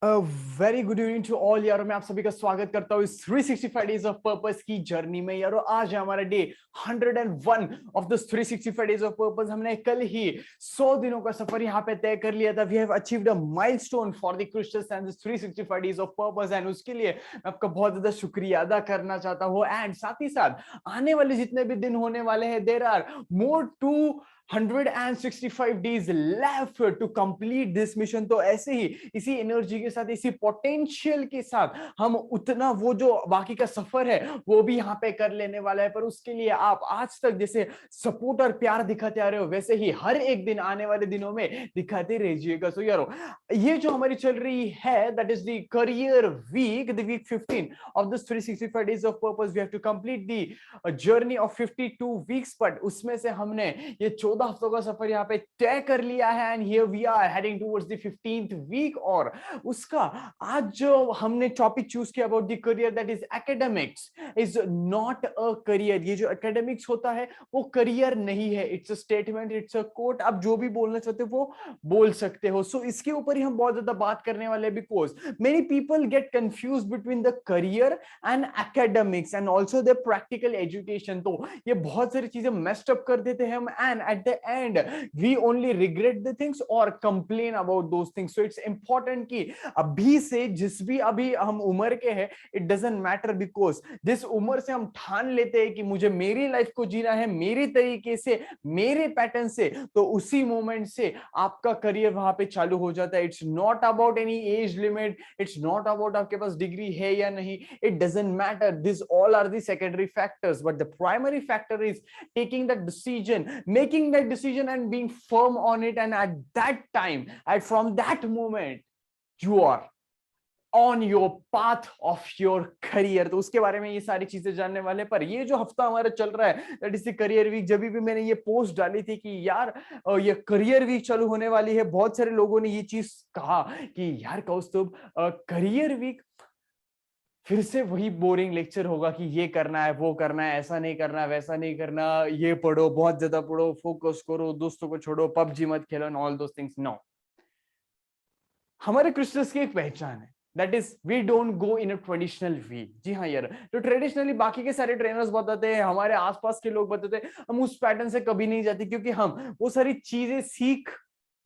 Very good evening to all यारो। मैं आप सभी का स्वागत करता हूँ इस 365 डेज ऑफ पर्पस की जर्नी में। यारो आज है हमारा day 101 of this 365 days of purpose. हमने कल ही 100 दिनों का सफर यहाँ पे तय कर लिया था। We have achieved a milestone for the Christians and this 365 days of purpose, and उसके लिए मैं आपका बहुत ज्यादा शुक्रिया अदा करना चाहता हूँ। एंड साथ ही साथ आने वाले जितने भी दिन होने वाले हैं, there are more to 165 days left to complete this mission। तो ऐसे ही इसी एनर्जी के साथ, इसी पोटेंशियल के साथ हम उतना वो जो बाकी का सफर है वो भी यहाँ पे कर लेने वाला है। पर उसके लिए आप आज तक जैसे सपोर्ट और प्यार दिखाते आ रहे हो, वैसे ही हर एक दिन आने वाले दिनों में दिखाते रहिएगा। सो यारो, ये जो हमारी चल रही है, that is the career week, the week 15 of this 365 days of purpose. We have to complete the journey of 52 weeks, but उसमें से हमने ये 14 हफ्तों का सफर यहाँ पे तय कर लिया है। And here we are heading towards the 15th week. और उसका आज जो हमने टॉपिक चूज किया about the career, that is academics is not a career. ये जो एकेडमिक्स होता है वो करियर नहीं है, it's a statement, it's a quote. आप जो भी बोलना चाहते हो वो बोल सकते हो। सो इसके ऊपर ही हम बहुत ज्यादा बात करने वाले हैं, because many people get confuse between the career and academics and also the practical education. तो ये बहुत सारी चीजें मेस्ड अप कर देते हैं हम, and at the end we only regret the things और complain about those things. So it's important कि अभी से, जिस भी अभी हम उम्र के हैं, इट डजंट मैटर, बिकॉज जिस उम्र से हम ठान लेते हैं कि मुझे मेरी लाइफ को जीना है मेरी तरीके से, मेरे पैटर्न से, तो उसी मोमेंट से आपका करियर वहां पे चालू हो जाता है। It's not about any age limit, it's not about आपके पास डिग्री है या नहीं, it doesn't matter. This all are the secondary factors, but the primary factor is taking that decision, making that decision and being firm on it, and at that time, and from that moment, you are on your path of your career। तो उसके बारे में ये सारी चीजें जानने वाले। पर ये जो हफ्ता हमारा चल रहा है, that is the career week. जब भी मैंने ये पोस्ट डाली थी कि यार ये करियर वीक चालू होने वाली है, बहुत सारे लोगों ने ये चीज कहा कि यार कौस्तुभ, करियर वीक फिर से वही बोरिंग लेक्चर होगा कि ये करना है, वो करना है, ऐसा नहीं करना, वैसा नहीं करना, ये पढ़ो, बहुत ज्यादा पढ़ो, फोकस करो, दोस्तों को छोड़ो, पबजी मत खेलो, and all those things. No, हमारे क्रिश्चियंस की एक पहचान है, that is we don't go in a traditional way. जी हाँ यार, तो ट्रेडिशनली बाकी के सारे ट्रेनर्स बताते हैं, हमारे आसपास के लोग बताते हैं, हम उस पैटर्न से कभी नहीं जाते, क्योंकि हम वो सारी चीजें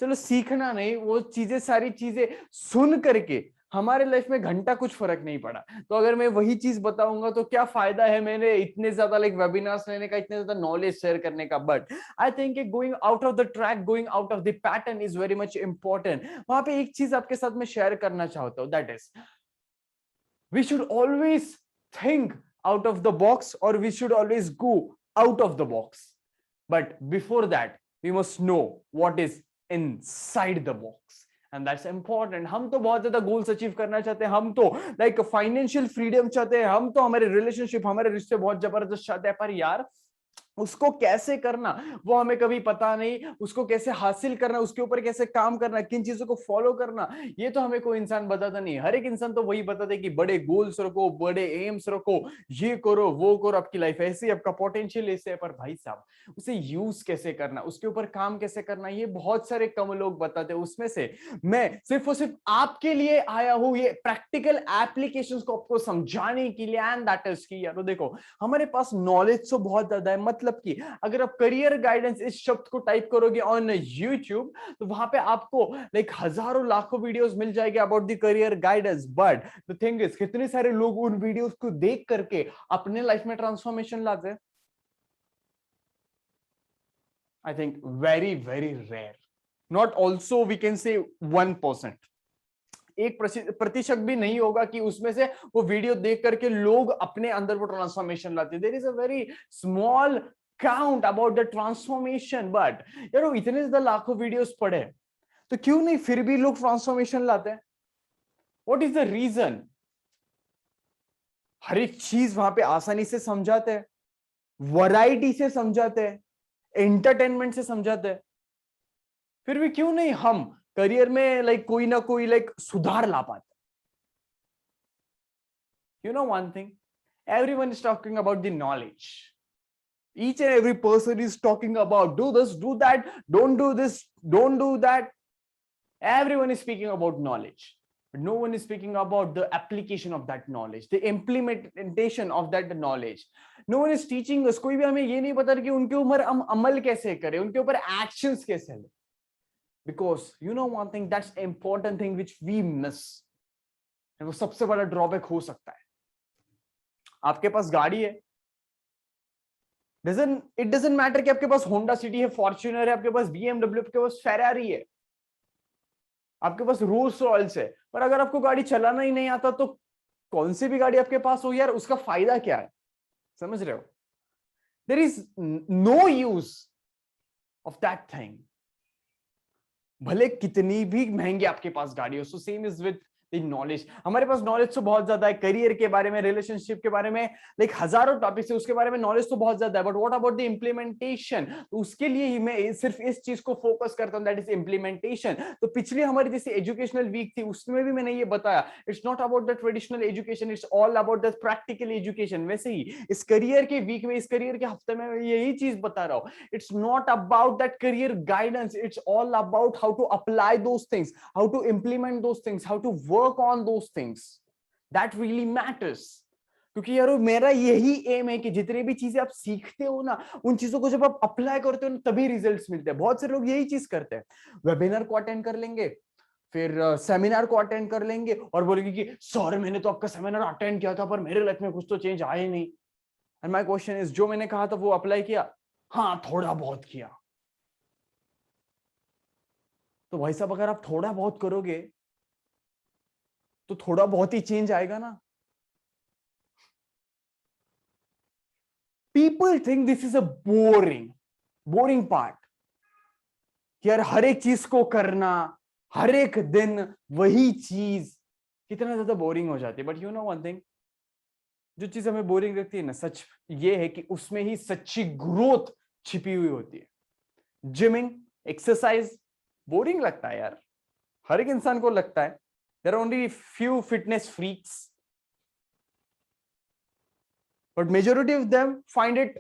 चलो सीखना नहीं, वो चीजें, सारी चीजें सुन करके हमारे लाइफ में घंटा कुछ फर्क नहीं पड़ा। तो अगर मैं वही चीज बताऊंगा तो क्या फायदा है मैंने इतने ज्यादा वेबिनार्स लेने का, इतने ज्यादा नॉलेज शेयर करने का। But I think going out of the track, going out of the pattern is very much important. वहां पे एक चीज आपके साथ में शेयर करना चाहता हूं, that is we should always think out of the box, और we should always go out of the box. But before that we must know what is inside the box, and that's important. हम तो बहुत ज्यादा goals achieve करना चाहते हैं, हम तो फाइनेंशियल फ्रीडम चाहते हैं, हम तो हमारे रिलेशनशिप, हमारे रिश्ते बहुत जबरदस्त चाहते हैं। पर यार उसको कैसे करना वो हमें कभी पता नहीं, उसको कैसे हासिल करना, उसके ऊपर कैसे काम करना, किन चीजों को फॉलो करना, ये तो हमें कोई इंसान बताता नहीं। हर एक इंसान तो वही बताता है कि बड़े गोल्स रखो, बड़े एम्स रखो, ये करो, वो करो, आपकी लाइफ ऐसी, आपका पोटेंशियल ऐसे है। पर भाई साहब, उसे यूज कैसे करना, उसके ऊपर काम कैसे करना, ये बहुत सारे कम लोग बताते हैं। उसमें से मैं सिर्फ और सिर्फ आपके लिए आया हूं, ये प्रैक्टिकल एप्लीकेशंस को आपको समझाने के लिए। एंड दैट इज की यार देखो, हमारे पास नॉलेज तो बहुत ज्यादा है, मतलब कि अगर आप करियर गाइडेंस इस शब्द को टाइप करोगे ऑन यूट्यूब, तो वहां पे आपको हजारों लाखों वीडियोस मिल जाएंगे about the career guidance. But the thing is, कितने सारे लोग उन वीडियोस को देख करके अपने लाइफ में ट्रांसफॉर्मेशन लाते हैं? I think very very rare, not also we can say 1%। 1% भी नहीं होगा कि उसमें से वो वीडियो देख करके लोग अपने अंदर वो ट्रांसफॉर्मेशन लाते हैं। There is a very small count about the transformation. But यार इतने ज्यादा लाखों वीडियोस पढ़े, तो क्यों नहीं फिर भी लोग ट्रांसफॉर्मेशन लाते हैं? What is the reason? हर एक चीज वहां पे आसानी से समझाते हैं, वैरायटी से समझाते हैं, एंटरटेनमेंट से समझाते हैं, फिर भी क्यों नहीं हम करियर में कोई ना कोई सुधार ला पाते? You know one thing, everyone is talking about the knowledge. Each and every person is talking about do this, do that, don't do this, don't do that. Everyone is speaking about knowledge. No one is speaking about the application of that knowledge, the implementation of that knowledge. No one is teaching us. कोई भी हमें ये नहीं बता रहा कि उनके ऊपर हम अमल कैसे करें, उनके ऊपर actions कैसे लें. Because you know one thing, that's important thing which we miss. वो सबसे बड़ा ड्रॉबैक हो सकता है. आपके पास गाड़ी है, it doesn't matter कि आपके पास होंडा सिटी है, फॉर्च्यूनर है, आपके पास BMW, आपके पास फेरारी है, आपके पास रोल्स रॉयल्स है, पर अगर आपको गाड़ी चलाना ही नहीं आता तो कौन सी भी गाड़ी आपके पास हो यार, उसका फायदा क्या है? समझ रहे हो? There is no use of that thing. भले कितनी भी महंगी आपके पास गाड़ी हो. So same is with knowledge. हमारे पास नॉलेज तो बहुत ज्यादा है, करियर के बारे में, रिलेशनशिप के बारे में, लाइक हजारों टॉपिक्स है, उसके बारे में नॉलेज तो बहुत ज्यादा है. But what about the implementation? तो उसके लिए ही मैं सिर्फ इस चीज को फोकस करता हूं, दैट इज इम्प्लीमेंटेशन. तो पिछली हमारी जैसे एजुकेशनल वीक थी, उसमें भी मैंने ये बताया, it's not about the traditional education, it's all about the practical education. वैसे ही इस करियर के वीक में, इस करियर के हफ्ते में मैं यही चीज बता रहा हूं. It's not about that career guidance, it's all about how to apply those things, how to implement those things, how to work on those things that really matters. क्योंकि यार मेरा यही एम है कि जितनी भी चीजें आप सीखते हो ना, उन चीजों को जब आप अप्लाई करते हो ना, तभी रिजल्ट्स मिलते हैं. बहुत से लोग यही चीज करते हैं, वेबिनार को अटेंड कर लेंगे, फिर सेमिनार को अटेंड कर लेंगे और बोलेंगे कि सर मैंने तो आपका सेमिनार अटेंड किया था पर मेरे लाइफ में कुछ तो चेंज आया ही नहीं. एंड माय क्वेश्चन इज, जो मैंने कहा था वो अप्लाई किया? हाँ, थोड़ा बहुत किया. तो भाई साहब, अगर आप थोड़ा बहुत करोगे तो थोड़ा बहुत ही चेंज आएगा ना. People think this is a boring part. यार हर एक चीज को करना, हर एक दिन वही चीज कितना ज्यादा बोरिंग हो जाती है. But you know one thing, जो चीज हमें बोरिंग लगती है ना, सच ये है कि उसमें ही सच्ची ग्रोथ छिपी हुई होती है. जिमिंग, एक्सरसाइज बोरिंग लगता है यार, हर एक इंसान को लगता है. There are only few fitness freaks, but majority of them find it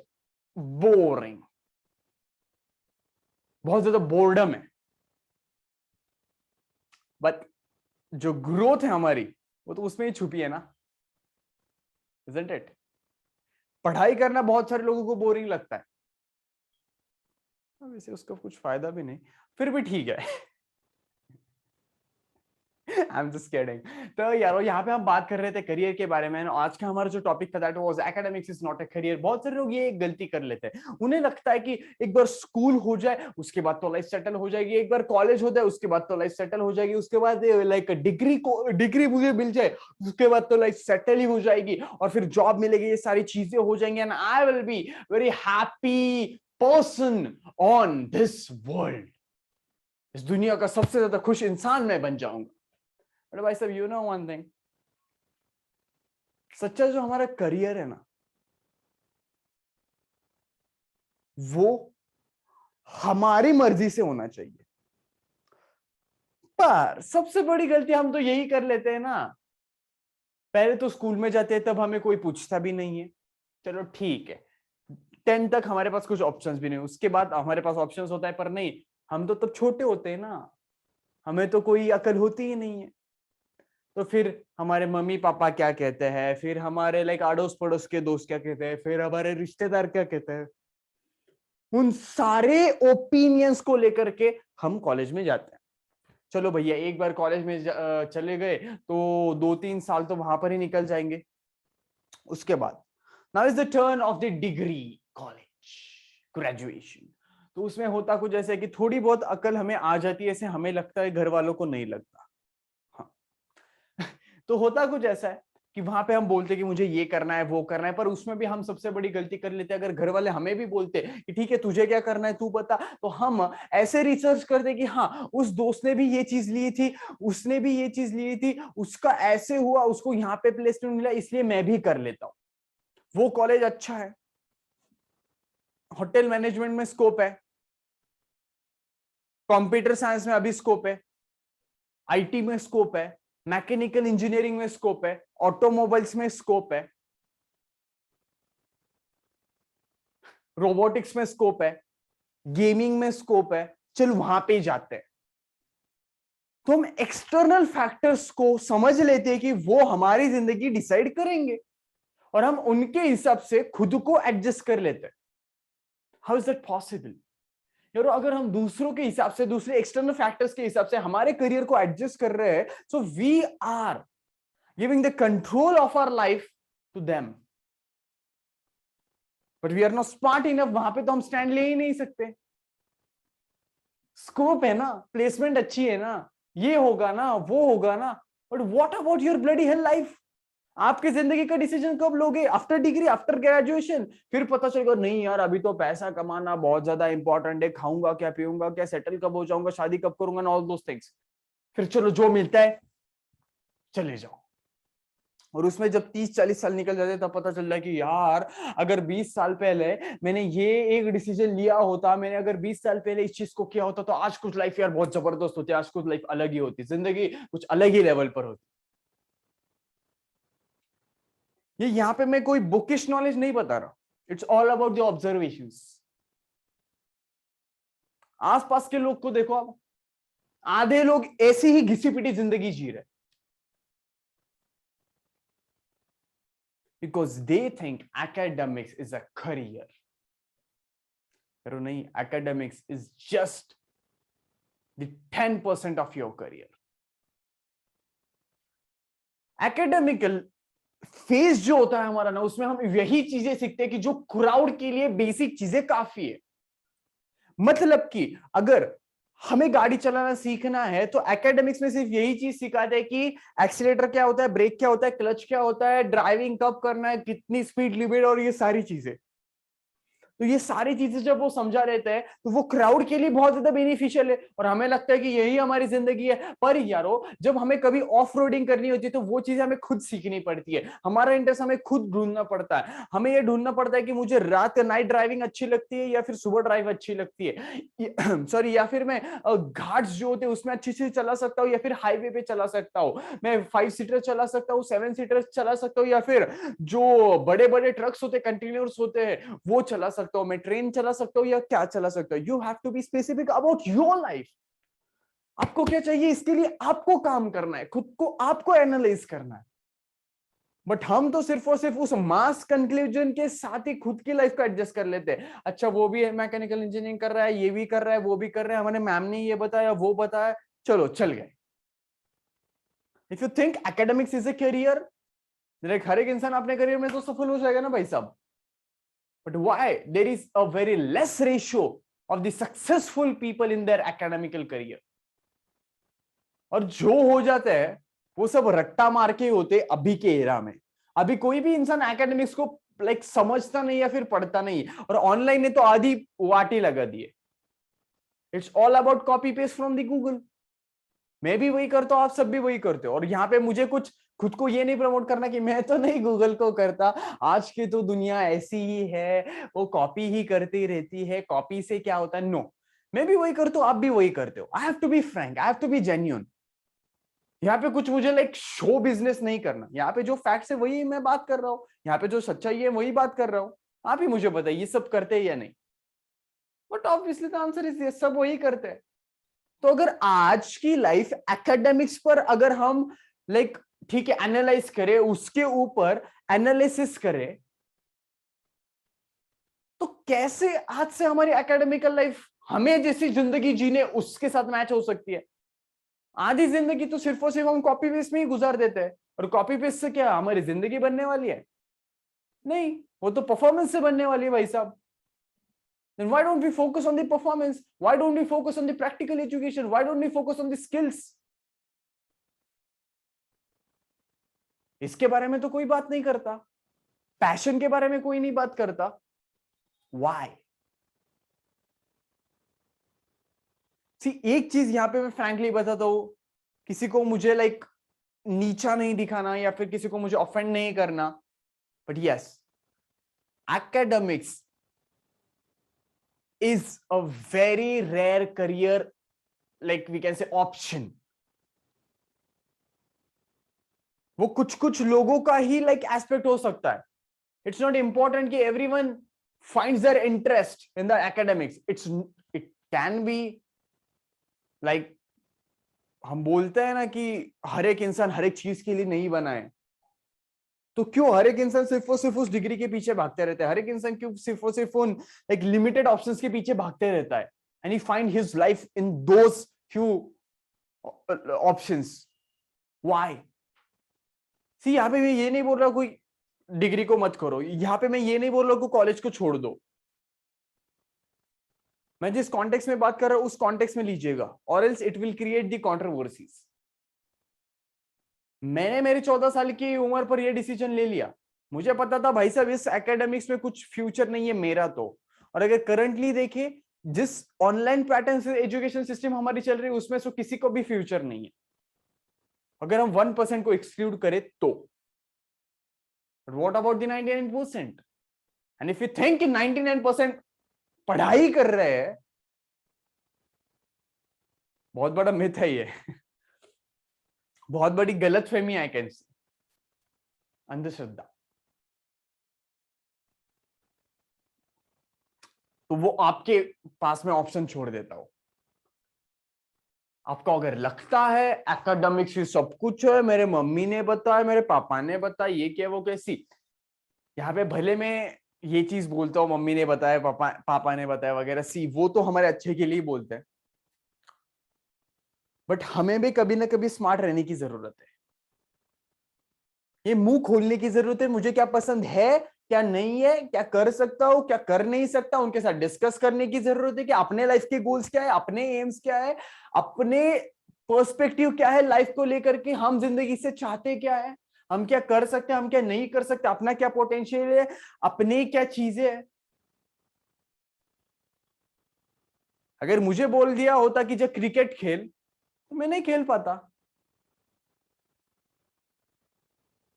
boring. बहुत ज्यादा बोर्डम है. बट जो ग्रोथ है हमारी, वो तो उसमें ही छुपी है ना, isn't it? पढ़ाई करना बहुत सारे लोगों को बोरिंग लगता है, वैसे उसका कुछ फायदा भी नहीं, फिर भी ठीक है. I'm just kidding. तो यारो यहाँ पे हम बात कर रहे थे करियर के बारे में. आज का हमारा जो टॉपिक था that was academics is not a career. बहुत सारे लोग ये एक गलती कर लेते हैं. उन्हें लगता है कि एक बार स्कूल हो जाए उसके बाद तो लाइफ सेटल हो जाएगी, एक बार कॉलेज हो जाए उसके बाद तो लाइफ सेटल हो जाएगी, उसके बाद लाइक डिग्री मुझे मिल जाए उसके बाद तो लाइफ सेटल ही हो जाएगी, और फिर जॉब मिलेगी, ये सारी चीजें हो जाएंगी, and I will be very happy person on this world. इस दुनिया का सबसे ज्यादा खुश इंसान मैं बन जाऊंगा. बट भाई साहब, यू नो वन थिंग, सच्चा जो हमारा करियर है ना, वो हमारी मर्जी से होना चाहिए. पर सबसे बड़ी गलती हम तो यही कर लेते हैं ना, पहले तो स्कूल में जाते हैं तब हमें कोई पूछता भी नहीं है, चलो ठीक है. 10 तक हमारे पास कुछ ऑप्शंस भी नहीं, उसके बाद हमारे पास ऑप्शंस होता है, पर नहीं, हम तो तब छोटे होते हैं ना, हमें तो कोई अकल होती ही नहीं है. तो फिर हमारे मम्मी पापा क्या कहते हैं, फिर हमारे लाइक अड़ोस पड़ोस के दोस्त क्या कहते हैं, फिर हमारे रिश्तेदार क्या कहते हैं, उन सारे ओपिनियंस को लेकर के हम कॉलेज में जाते हैं. चलो भैया, एक बार कॉलेज में चले गए तो 2-3 साल तो वहां पर ही निकल जाएंगे. उसके बाद now is the turn off the degree college graduation. तो उसमें होता कुछ ऐसे कि थोड़ी बहुत अकल हमें आ जाती है, ऐसे हमें लगता है, घर वालों को नहीं लगता. तो होता कुछ ऐसा है कि वहां पे हम बोलते कि मुझे ये करना है, वो करना है, पर उसमें भी हम सबसे बड़ी गलती कर लेते हैं. अगर घर वाले हमें भी बोलते कि ठीक है तुझे क्या करना है तू बता, तो हम ऐसे रिसर्च करते कि हाँ उस दोस्त ने भी ये चीज ली थी, उसने भी ये चीज ली थी, उसका ऐसे हुआ, उसको यहाँ पे प्लेसमेंट मिला, इसलिए मैं भी कर लेता हूँ. वो कॉलेज अच्छा है, होटल मैनेजमेंट में स्कोप है, कंप्यूटर साइंस में अभी स्कोप है, आईटी में स्कोप है, मैकेनिकल इंजीनियरिंग में स्कोप है, ऑटोमोबाइल्स में स्कोप है, रोबोटिक्स में स्कोप है, गेमिंग में स्कोप है, चलो वहां पे ही जाते हैं. तो हम एक्सटर्नल फैक्टर्स को समझ लेते हैं कि वो हमारी जिंदगी डिसाइड करेंगे और हम उनके हिसाब से खुद को एडजस्ट कर लेते हैं। हाउ इज दैट पॉसिबल यार? अगर हम दूसरों के हिसाब से, दूसरे एक्सटर्नल फैक्टर्स के हिसाब से हमारे करियर को एडजस्ट कर रहे हैं, so we are giving the control of our life to them, but we are not smart enough. वहां पे तो हम स्टैंड ले ही नहीं सकते। स्कोप है ना, प्लेसमेंट अच्छी है ना, ये होगा ना, वो होगा ना, but what about your bloody hell life? आपकी जिंदगी का डिसीजन कब लोगे? After degree, after graduation? फिर पता चलेगा नहीं यार, अभी तो पैसा कमाना बहुत ज्यादा इंपॉर्टेंट है, खाऊंगा क्या, पीऊंगा क्या, सेटल कब हो जाऊंगा, शादी कब करूंगा, ऑल दोस थिंग्स। फिर चलो जो मिलता है चले जाओ। और उसमें जब 30-40 साल निकल जाते तब पता चल रहा है कि यार अगर 20 साल पहले मैंने ये एक डिसीजन लिया होता, मैंने अगर 20 साल पहले इस चीज को किया होता, तो आज कुछ लाइफ यार बहुत जबरदस्त होती, आज कुछ लाइफ अलग ही होती, जिंदगी कुछ अलग ही लेवल पर होती। ये यहां पे मैं कोई बुकिश नॉलेज नहीं बता रहा, it's all about the observations. आसपास के लोग को देखो आप, आधे लोग ऐसी ही घिसी पिटी जिंदगी जी रहे, because they think academics is a career. pero nahi, academics is just the 10% of your career. academical phase जो होता है हमारा ना, उसमें हम यही चीजें सीखते हैं कि जो क्राउड के लिए बेसिक चीजें काफी है। मतलब कि अगर हमें गाड़ी चलाना सीखना है तो एकेडमिक्स में सिर्फ यही चीज सिखाते हैं कि एक्सीलेटर क्या होता है, ब्रेक क्या होता है, क्लच क्या होता है, ड्राइविंग कब करना है, कितनी स्पीड लिमिट, और ये सारी चीजें। तो ये सारी चीजें जब वो समझा रहता है तो वो क्राउड के लिए बहुत ज्यादा बेनिफिशियल है, और हमें लगता है कि यही हमारी जिंदगी है। पर यारो जब हमें कभी ऑफ रोडिंग करनी होती है तो वो चीजें हमें खुद सीखनी पड़ती है, हमारा इंटरेस्ट हमें खुद ढूंढना पड़ता है। हमें ये ढूंढना पड़ता है कि मुझे रात नाइट ड्राइविंग अच्छी लगती है या फिर सुबह ड्राइव अच्छी लगती है, सॉरी, या फिर मैं घाट्स जो होते हैं उसमें अच्छी से चला सकता हूँ, या फिर हाईवे पे चला सकता हूँ, मैं 5 सीटर चला सकता हूँ, 7 सीटर चला सकता हूँ, या फिर जो बड़े बड़े ट्रक्स होते हैं, कंटेनर्स होते हैं, वो चला सकता हूँ, मैं ट्रेन चला सकता हूँ, या क्या चला सकता हूँ। You have to be specific about your life. आपको क्या चाहिए, इसके लिए आपको काम करना है, खुद को आपको एनालाइज करना है। बट हम तो सिर्फ और सिर्फ उस मास कंक्लूजन के साथ ही खुद की लाइफ को एडजस्ट कर लेते हैं। अच्छा वो भी मैकेनिकल इंजीनियरिंग कर रहा है, ये भी कर रहा है, वो भी कर रहा है, हमारे मैम ने ये बताया, वो बताया, चलो चल गए। If you think academics is a career, हर एक इंसान अपने करियर में तो सफल हो जाएगा ना भाई साहब। But why? There is a very less ratio of the successful people in their academical career. और जो हो जाता है वो सब रट्टा मार के होते अभी के एरा में। अभी कोई भी इंसान एकेडमिक्स को लाइक समझता नहीं या फिर पढ़ता नहीं, और ऑनलाइन ने तो आधी वाटी लगा दी है। It's all about copy paste from the Google. मैं भी वही करता हूं, आप सब भी वही करते हो, और यहाँ पे मुझे कुछ खुद को ये नहीं प्रमोट करना कि मैं तो नहीं गूगल को करता, आज की तो दुनिया ऐसी ही है, वो कॉपी ही करती रहती है, कॉपी से क्या होता है। नो, मैं भी वही करता हूँ, आप भी वही करते हो। I have to be frank, I have to be genuine. यहाँ पे कुछ मुझे लाइक शो बिजनेस नहीं करना, यहाँ पे जो फैक्ट्स है वही मैं बात कर रहा हूँ, यहाँ पे जो सच्चाई है वही बात कर रहा हूँ। आप ही मुझे बताइए सब करते हैं या नहीं? But obviously the answer is yes, सब वही करते हैं। तो अगर आज की लाइफ एकेडमिक्स पर अगर हम लाइक ठीक है एनालाइज करें, उसके ऊपर एनालिसिस करें, तो कैसे आज से हमारी एकेडमिकल लाइफ हमें जैसी जिंदगी जीने उसके साथ मैच हो सकती है? आधी जिंदगी तो सिर्फ और सिर्फ हम कॉपी पेस्ट में ही गुजार देते हैं, और कॉपी पेस्ट से क्या हमारी जिंदगी बनने वाली है? नहीं, वो तो परफॉर्मेंस से बनने वाली है भाई साहब। Then why don't we focus on the performance? Why don't we focus on the practical education? Why don't we focus on the skills? इसके बारे में तो कोई बात नहीं करता, पैशन के बारे में कोई नहीं बात करता। Why? सी एक चीज यहां पे मैं फ्रैंकली बताता हूं, किसी को मुझे लाइक नीचा नहीं दिखाना या फिर किसी को मुझे ऑफेंड नहीं करना, but yes, academics is a very rare career, like we can say option. वो कुछ कुछ लोगों का ही लाइक एस्पेक्ट हो सकता है। इट्स नॉट इंपॉर्टेंट कि everyone finds their interest in the academics. It can be like हम बोलते हैं ना कि हर एक इंसान हर एक चीज के लिए नहीं बना है, तो क्यों हर एक इंसान सिर्फ और सिर्फ उस डिग्री के पीछे भागते रहता है? हर एक इंसान क्यों सिर्फ और सिर्फ उन एक लिमिटेड ऑप्शंस के पीछे भागते रहता है? And he find his life in those few options. Why? See, यहाँ पे मैं ये नहीं बोल रहा कोई डिग्री को मत करो, यहाँ पे मैं ये नहीं बोल रहा कि कॉलेज को छोड़ दो। मैं जिस कॉन्टेक्स्ट में बात कर रहा हूं उस कॉन्टेक्स्ट में लीजिएगा, और else it will create the controversies. मैंने मेरे 14 साल की उम्र पर यह डिसीजन ले लिया। मुझे पता था भाई साहब इस एकेडमिक्स में कुछ फ्यूचर नहीं है मेरा तो। और अगर करंटली देखें जिस ऑनलाइन पैटर्न से एजुकेशन सिस्टम हमारी चल रही है उसमें से किसी को भी फ्यूचर नहीं है, अगर हम 1% को एक्सक्लूड करें तो। What about the 99%? And if you think 99% पढ़ाई कर रहे हैं, बहुत बड़ा मिथ है ये। बहुत बड़ी गलतफहमी आई कैन से, अंधश्रद्धा। तो वो आपके पास में ऑप्शन छोड़ देता हूं। आपको अगर लगता है एकेडमिक्स ही सब कुछ है, मेरे मम्मी ने बताया, मेरे पापा ने बताया, ये क्या वो कैसी, यहाँ पे भले मैं ये चीज बोलता हूँ मम्मी ने बताया, पापा ने बताया वगैरह, सी वो तो हमारे अच्छे के लिए बोलते हैं, बट हमें भी कभी ना कभी स्मार्ट रहने की जरूरत है। ये मुंह खोलने की जरूरत है, मुझे क्या पसंद है क्या नहीं है, क्या कर सकता हूं क्या कर नहीं सकता, उनके साथ डिस्कस करने की जरूरत है कि अपने लाइफ के गोल्स क्या है, अपने एम्स क्या है, अपने पर्सपेक्टिव क्या है लाइफ को लेकर के, हम जिंदगी से चाहते क्या है, हम क्या कर सकते हैं, हम क्या नहीं कर सकते, अपना क्या पोटेंशियल है, अपने क्या चीजें है। अगर मुझे बोल दिया होता कि जब क्रिकेट खेल, तो मैं नहीं खेल पाता,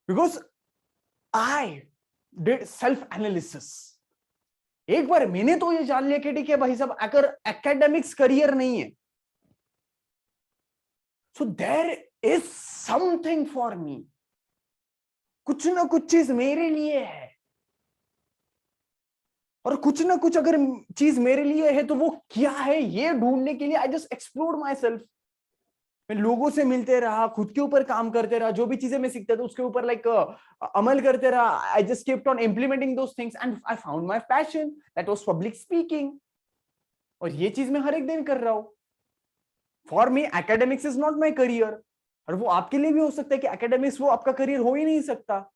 because I did self analysis. एक बार मैंने तो ये जान लिया कि ठीक है भाई साहब, अगर एकेडमिक्स करियर नहीं है, so there is something for me, कुछ ना कुछ चीज मेरे लिए है। और कुछ ना कुछ अगर चीज मेरे लिए है तो वो क्या है ये ढूंढने के लिए I just explore my self. मैं लोगों से मिलते रहा, खुद के ऊपर काम करते रहा, जो भी चीजें मैं सीखता था उसके ऊपर अमल करते रहा। I just kept on implementing those things and I found my passion, that was public speaking. और ये चीज मैं हर एक दिन कर रहा हूं। For me academics is not my career. और वो आपके लिए भी हो सकता है कि एकेडमिक्स वो आपका करियर हो ही नहीं सकता,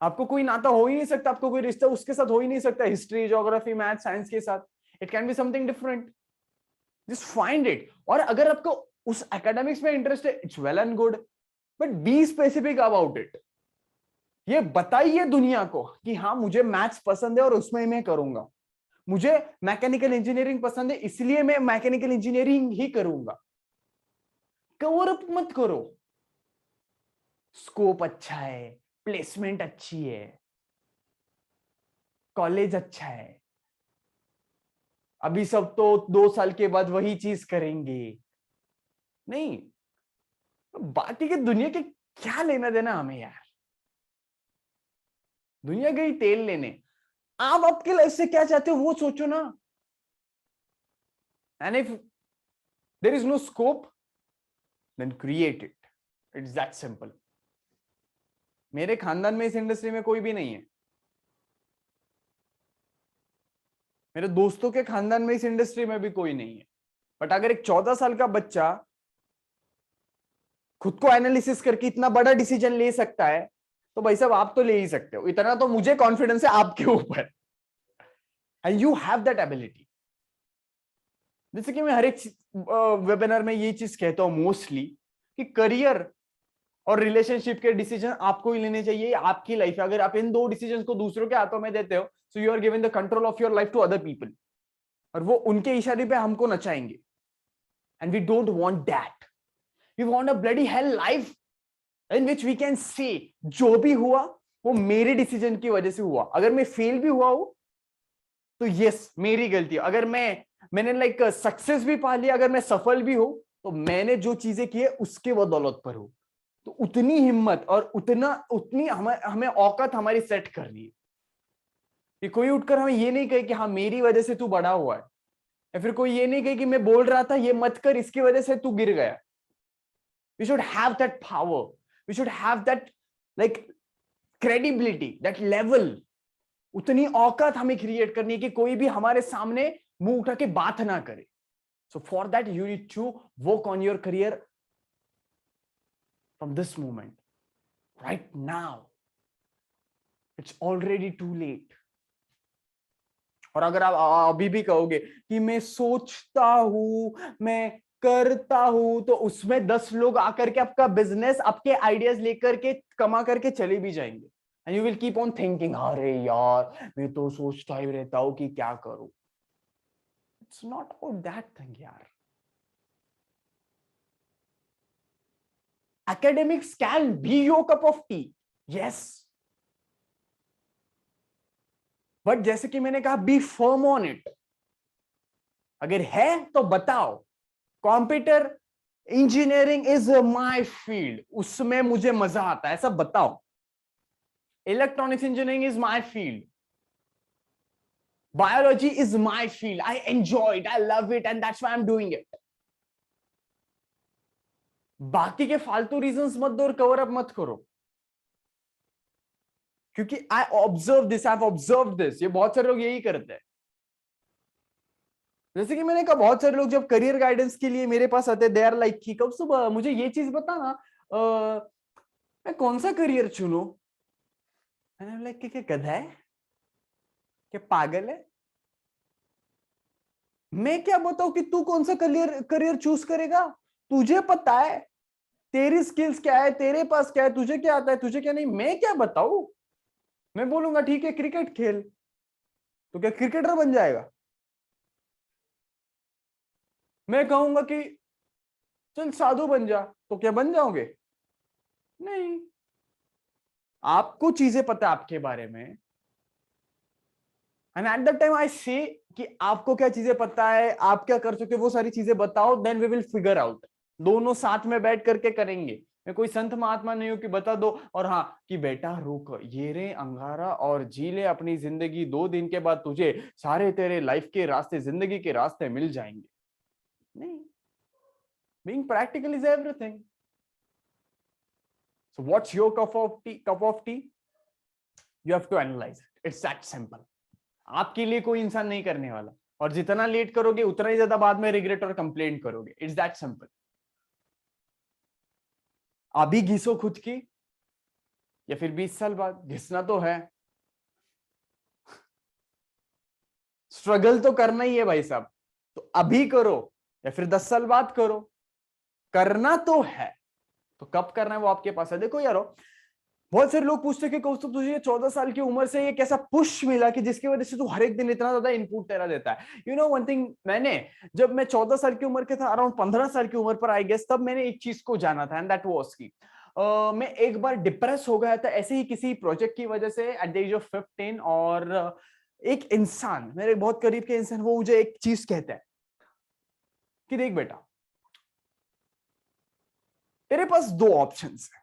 आपको कोई नाता हो ही नहीं सकता, आपको कोई रिश्ता उसके साथ हो ही नहीं सकता, हिस्ट्री ज्योग्राफी मैथ साइंस के साथ। It can be something different, just find it. और अगर आपको उस एकेडमिक्स में इंटरेस्ट है, it's well and good, but B specific about it. ये बताइए दुनिया को कि हाँ मुझे मैथ्स पसंद है और उसमें मैं करूंगा, मुझे मैकेनिकल इंजीनियरिंग पसंद है इसलिए मैं मैकेनिकल इंजीनियरिंग ही करूंगा। कवर अप मत करो। स्कोप अच्छा है, प्लेसमेंट अच्छी है, कॉलेज अच्छा है, अभी सब तो 2 साल के बाद वही चीज करेंगे, नहीं, बाकी के दुनिया के क्या लेना देना हमें यार। दुनिया गई तेल लेने, आप आपके लाइफ से क्या चाहते हो वो सोचो ना। And if there is no scope then create it, it's that simple. मेरे खानदान में इस इंडस्ट्री में कोई भी नहीं है, मेरे दोस्तों के खानदान में इस इंडस्ट्री में भी कोई नहीं है। बट अगर एक 14 साल का बच्चा खुद को एनालिसिस करके इतना बड़ा डिसीजन ले सकता है, तो भाई साहब आप तो ले ही सकते हो। इतना तो मुझे कॉन्फिडेंस है आपके ऊपर, and you have that ability. जैसे कि मैं हर एक वेबिनार में ये चीज कहता हूं मोस्टली, कि करियर और रिलेशनशिप के डिसीजन आपको ही लेने चाहिए, आपकी लाइफ है। अगर आप इन दो डिसीजन को दूसरों के हाथों में देते हो, so you are giving the control of your life to other people, और वो उनके इशारे पे हमको नचाएंगे। And we don't want that. We want a bloody hell life in which we can say जो भी हुआ वो मेरे डिसीजन की वजह से हुआ। अगर मैं फेल भी हुआ हूं तो यस मेरी गलती है। अगर मैंने सक्सेस भी पा लिया, अगर मैं सफल भी हूं, तो मैंने जो चीजें की है उसके बदौलत पर हूं। तो उतनी हिम्मत और उतनी हमें औकात हमारी सेट करनी है कि कोई उठकर हमें ये नहीं कहे कि हाँ मेरी वजह से तू बड़ा हुआ है, या फिर कोई ये नहीं कहे कि मैं बोल रहा था ये मत कर इसकी वजह से तू गिर गया। We should have that power. We should have that like credibility, that level. उतनी औकात हमें क्रिएट करनी है कि कोई भी हमारे सामने मुंह उठा के बात ना करे. So for that you need to work on your career from this moment, right now. It's already too late. और अगर आप अभी भी कहोगे कि मैं सोचता हूं, मैं करता हूं, तो उसमें 10 लोग आकर के आपका बिजनेस, आपके आइडियाज लेकर के कमा करके चले भी जाएंगे. And you will keep on thinking, अरे यार मैं तो सोचता ही रहता हूं कि क्या करूं. It's not about that thing यार. academics can be your cup of tea, yes, but जैसे कि मैंने कहा, बी फर्म ऑन इट. अगर है तो बताओ. Computer engineering is my field, उसमें मुझे मजा आता है, ऐसा बताओ. Electronics engineering is my field. Biology is my field. I enjoy it, I love it, and that's why I am doing it. बाकी के फालतू रीजंस मत दो और कवर अप मत करो. क्योंकि I observe this, I have observed this. ये बहुत सारे लोग यही करते हैं. जैसे कि मैंने कहा, बहुत सारे लोग जब करियर गाइडेंस के लिए मेरे पास आते हैं, दे आर लाइक कि कब सुबह मुझे ये चीज बता ना, मैं कौन सा करियर चुनूं. मैंने लाइक क्या गधा है क्या, पागल है. मैं क्या बताऊं कि तू कौन सा करियर चूज करेगा. तुझे पता है तेरी स्किल्स क्या है, तेरे पास क्या है, तुझे क्या आता है, तुझे क्या नहीं. मैं क्या बताऊं. मैं बोलूंगा ठीक है क्रिकेट खेल, तो क्या क्रिकेटर बन जाएगा. मैं कहूंगा कि चल साधु बन जा, तो क्या बन जाओगे. नहीं. आपको चीजें पता है आपके बारे में, and at the time I से कि आपको क्या चीजें पता है, आप क्या कर सकते हो, वो सारी चीजें बताओ. Then we will figure out. दोनों साथ में बैठ करके करेंगे. मैं कोई संत महात्मा नहीं हूं कि बता दो और हाँ कि बेटा रुक, ये रे अंगारा और जी ले अपनी जिंदगी, 2 दिन के बाद तुझे सारे तेरे लाइफ के रास्ते, जिंदगी के रास्ते मिल जाएंगे. नहीं. Being practical is everything. So what's your cup of tea? You have to analyze it. It's that simple. आपके लिए कोई इंसान नहीं करने वाला, और जितना लेट करोगे उतना ही ज्यादा बाद में रिग्रेट और कंप्लेंट करोगे. It's that simple. अभी घिसो खुद की, या फिर 20 साल बाद. घिसना तो है, स्ट्रगल तो करना ही है भाई साहब. तो अभी करो या फिर 10 साल बाद करो, करना तो है. तो कब करना है वो आपके पास है. देखो यारो, बहुत सारे लोग पूछते हैं कि कौस्तुभ तुझे 14 साल की उम्र से ये कैसा पुश मिला कि जिसकी वजह से तू हर एक दिन इतना ज्यादा इनपुट तेरा देता है. यू नो वन थिंग, मैंने जब मैं 14 साल की उम्र के था, अराउंड 15 साल की उम्र पर आई गेस, तब मैंने एक चीज को जाना था, एंड दैट वाज की मैं एक बार डिप्रेस हो गया था ऐसे ही किसी प्रोजेक्ट की वजह से एट द एज ऑफ 15. और एक इंसान, मेरे बहुत करीब के इंसान, वो मुझे एक चीज कहता है कि देख बेटा, तेरे पास 2 ऑप्शंस है.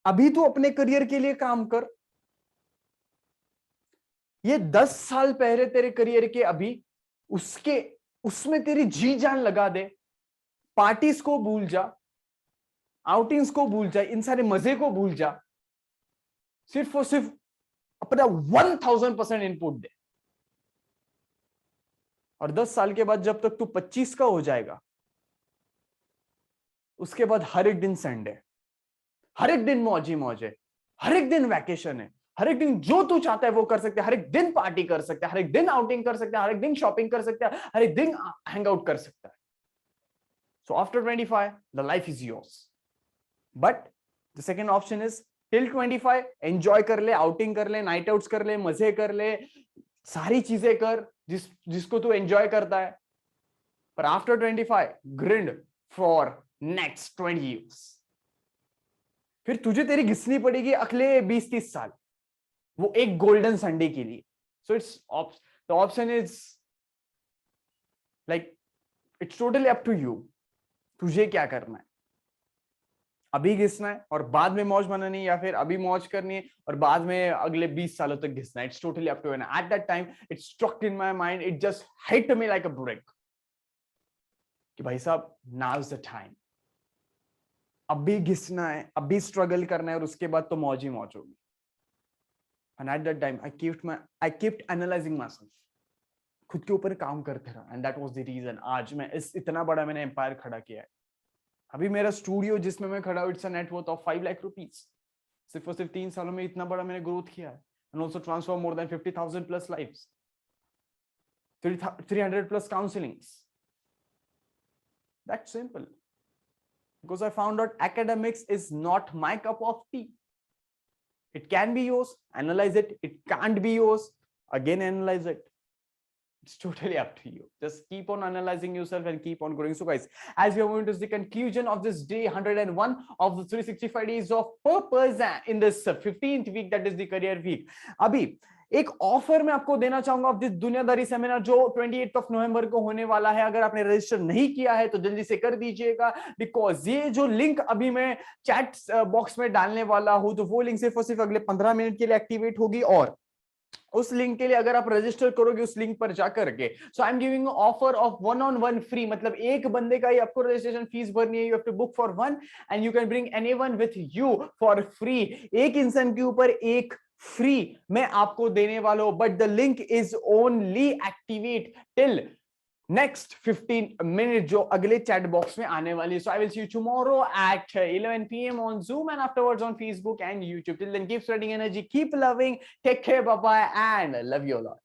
अभी तू अपने करियर के लिए काम कर, ये 10 साल पहले तेरे करियर के अभी उसमें तेरी जी जान लगा दे. पार्टीज को भूल जा, आउटिंग्स को भूल जा, इन सारे मजे को भूल जा. सिर्फ और सिर्फ अपना 1000% इनपुट दे. और 10 साल के बाद जब तक तू 25 का हो जाएगा, उसके बाद हर एक दिन संडे, हर एक दिन मौज ही मौज है, हर एक दिन वैकेशन है, हर एक दिन जो तू चाहता है वो कर सकते हैं. हर एक दिन पार्टी कर सकता है, हर एक दिन आउटिंग कर सकता है, हर एक दिन शॉपिंग कर सकता है, हर एक दिन हैंग आउट कर सकता है. So after 25 the life is yours. But the second option is till 25 enjoy कर ले, आउटिंग कर ले, नाइट आउट्स कर ले, मजे कर ले, सारी चीजें कर जिसको तू एंजॉय करता है. पर after 25 grind for next 20 years. फिर तुझे तेरी घिसनी पड़ेगी अगले 20-30 साल, वो एक गोल्डन संडे के लिए. So it's the option is like it's totally up to you. तुझे क्या करना है, अभी घिसना है और बाद में मौज बनानी है, या फिर अभी मौज करनी है और बाद में अगले 20 सालों तक घिसना है. It's totally up to you. At that time it struck in my mind, it just hit me like a break कि भाई साहब, नाउ इज द टाइम. अभी घिसना है, अभी स्ट्रगल करना है और उसके बाद तो मौज ही मौज होगी। And at that time, I kept analyzing myself. खुद के ऊपर काम करते रहा, and that was the reason आज मैं इतना बड़ा मैंने एम्पायर खड़ा किया है। अभी मेरा स्टूडियो जिसमें मैं खड़ा हूँ, it's a net worth of 5 lakh rupees. सिर्फ और सिर्फ 3 सालों में इतना बड़ा मैंने ग्रोथ किया है, and also transform more than 50,000 plus lives, 300 plus counselings. That's simple. Because I found out academics is not my cup of tea. It can be yours, analyze it. It can't be yours, again analyze it. It's totally up to you. Just keep on analyzing yourself and keep on growing. So guys, as we are moving to the conclusion of this day 101 of the 365 days of purpose in this 15th week, that is the career week. अभी एक offer मैं आपको देना चाहूंगा of this दुनियादारी seminar जो 28 of November को होने वाला है। अगर आपने रजिस्टर नहीं किया है तो जल्दी से कर दीजिएगा, बिकॉज ये जो लिंक अभी मैं चैट बॉक्स में डालने वाला हूं तो वो लिंक सिर्फ और सिर्फ अगले 15 मिनट के लिए एक्टिवेट होगी। और उस लिंक के लिए अगर आप रजिस्टर करोगे उस लिंक पर जाकर के, so I am giving offer of 1-on-1 free, मतलब एक बंदे का ही आपको रजिस्ट्रेशन फीस भरनी है। You have to book for one and you can bring anyone with you for free. एक इंसान के ऊपर एक फ्री मैं आपको देने वाला हूं, but the link is only activate till next 15 minute जो अगले चैट बॉक्स में आने वाली है। So I will see you tomorrow at 11 PM on Zoom and afterwards on Facebook and YouTube. Till then, keep spreading energy, keep loving, take care, bye bye, and love you all.